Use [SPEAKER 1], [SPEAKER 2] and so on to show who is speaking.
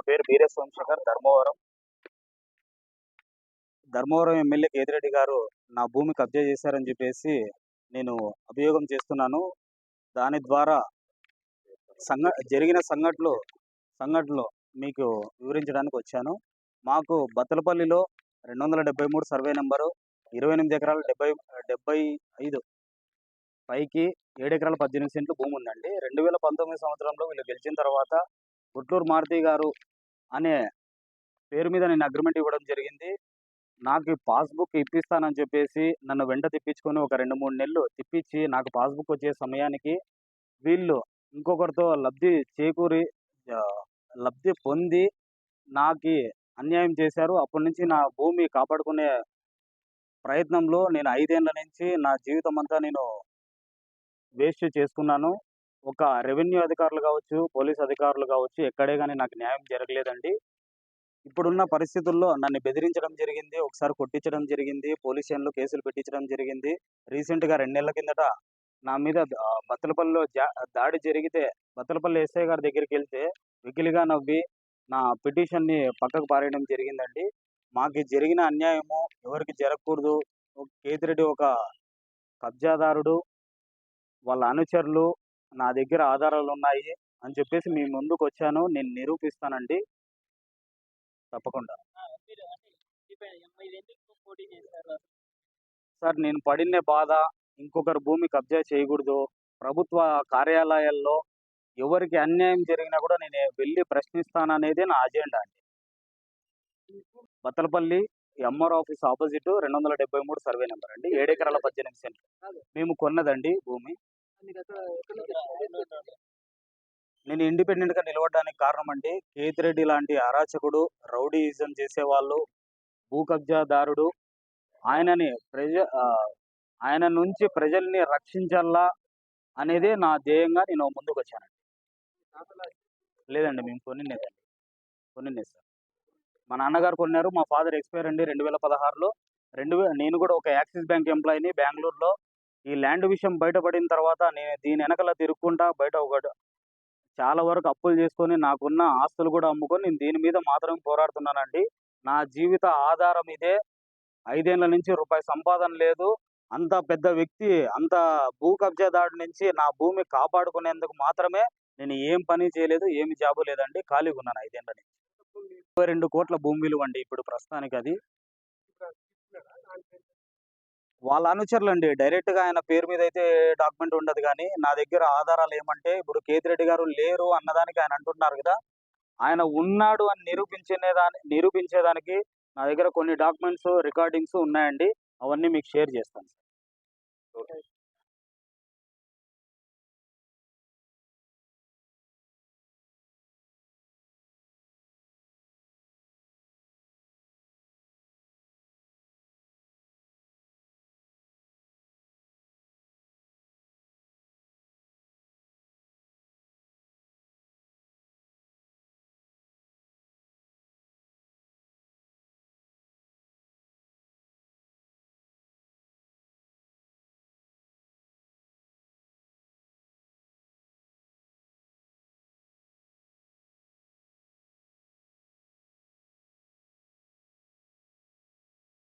[SPEAKER 1] పేరు బీరే సోమశేఖర్. ధర్మవరం ఎమ్మెల్యే కేతిరెడ్డి గారు నా భూమి కబ్జా చేశారని చెప్పేసి నేను అభియోగం చేస్తున్నాను. దాని ద్వారా జరిగిన సంఘటనలు మీకు వివరించడానికి వచ్చాను. మాకు బత్తలపల్లిలో 273 సర్వే నెంబరు 28 ఎకరాలు 75 పైకి 7 ఎకరాల 18 సెంట్లు భూమి ఉందండి. 2019 సంవత్సరంలో వీళ్ళు గెలిచిన తర్వాత గుట్లూరు మారుతి గారు అనే పేరు మీద నేను అగ్రిమెంట్ ఇవ్వడం జరిగింది. నాకు పాస్బుక్ ఇప్పిస్తానని చెప్పేసి నన్ను వెంట తిప్పించుకొని ఒక 2-3 నెలలు తిప్పించి నాకు పాస్బుక్ వచ్చే సమయానికి వీళ్ళు ఇంకొకరితో లబ్ధి పొంది నాకు అన్యాయం చేశారు. అప్పటి నుంచి నా భూమి కాపాడుకునే ప్రయత్నంలో నేను 5 ఏళ్ల నుంచి నా జీవితం అంతా నేను వేస్ట్ చేసుకున్నాను. ఒక రెవెన్యూ అధికారులు కావచ్చు, పోలీస్ అధికారులు కావచ్చు, ఎక్కడే కానీ నాకు న్యాయం జరగలేదండి. ఇప్పుడున్న పరిస్థితుల్లో నన్ను బెదిరించడం జరిగింది, ఒకసారి కొట్టించడం జరిగింది, పోలీస్ స్టేషన్లో కేసులు పెట్టించడం జరిగింది. రీసెంట్గా 2 నెలల కిందట నా మీద బత్తలపల్లిలో దాడి జరిగితే బత్తలపల్లి ఎస్ఐ గారి దగ్గరికి వెళ్తే వెకిలిగా నవ్వి నా పిటిషన్ని పక్కకు పారేయడం జరిగిందండి. మాకు జరిగిన అన్యాయము ఎవరికి జరగకూడదు. కేతిరెడ్డి ఒక కబ్జాదారుడు, వాళ్ళ అనుచరులు, నా దగ్గర ఆధారాలు ఉన్నాయి అని చెప్పేసి మీ ముందుకు వచ్చాను. నేను నిరూపిస్తానండి తప్పకుండా. సార్, నేను పడిన బాధ ఇంకొకరు భూమి కబ్జా చేయకూడదు. ప్రభుత్వ కార్యాలయాల్లో ఎవరికి అన్యాయం జరిగినా కూడా నేను వెళ్ళి ప్రశ్నిస్తాననేది నా అజెండా అండి. Battalapalli MR office opposite 273 survey number అండి. 7 ఎకరాల 18 సెంట్లు మేము కొన్నదండి భూమి. నేను ఇండిపెండెంట్గా నిలవడానికి కారణం అండి, కేతిరెడ్డి లాంటి అరాచకుడు, రౌడీయిజం చేసేవాళ్ళు, భూ కబ్జాదారుడు ఆయన నుంచి ప్రజల్ని రక్షించాలా అనేదే నా ధ్యేయంగా నేను ముందుకు వచ్చానండి. లేదండి, మేము కొన్నినే సార్. మా నాన్నగారు కొన్నారు. మా ఫాదర్ ఎక్స్పైర్ అండి 2016లో. నేను కూడా ఒక యాక్సిస్ బ్యాంక్ ఎంప్లాయీని బెంగళూరులో. ఈ ల్యాండ్ విషయం బయటపడిన తర్వాత నేను దీని వెనకాల తిరుక్కుంటా చాలా వరకు అప్పులు చేసుకొని నాకున్న ఆస్తులు కూడా అమ్ముకొని నేను దీని మీద మాత్రం పోరాడుతున్నానండి. నా జీవిత ఆధారం ఇదే. 5 ఏళ్ల నుంచి రూపాయి సంపాదన లేదు. అంత పెద్ద వ్యక్తి, అంత భూ కబ్జాదారు నుంచి నా భూమి కాపాడుకునేందుకు మాత్రమే నేను ఏం పని చేయలేదు, ఏమి జాబు లేదండి. ఖాళీగా ఉన్నాను 5 ఏళ్ల నుంచి. 22 కోట్ల భూమి విలువ అండి ఇప్పుడు ప్రస్తుతానికి. అది వాళ్ళ అనుచరులు అండి. డైరెక్ట్గా ఆయన పేరు మీద అయితే డాక్యుమెంట్ ఉండదు, కానీ నా దగ్గర ఆధారాలు ఏమంటే, ఇప్పుడు కేతిరెడ్డి గారు లేరు అన్నదానికి ఆయన అంటున్నారు కదా, ఆయన ఉన్నాడు అని నిరూపించేదానికి నా దగ్గర కొన్ని డాక్యుమెంట్స్, రికార్డింగ్స్ ఉన్నాయండి. అవన్నీ మీకు షేర్ చేస్తాను.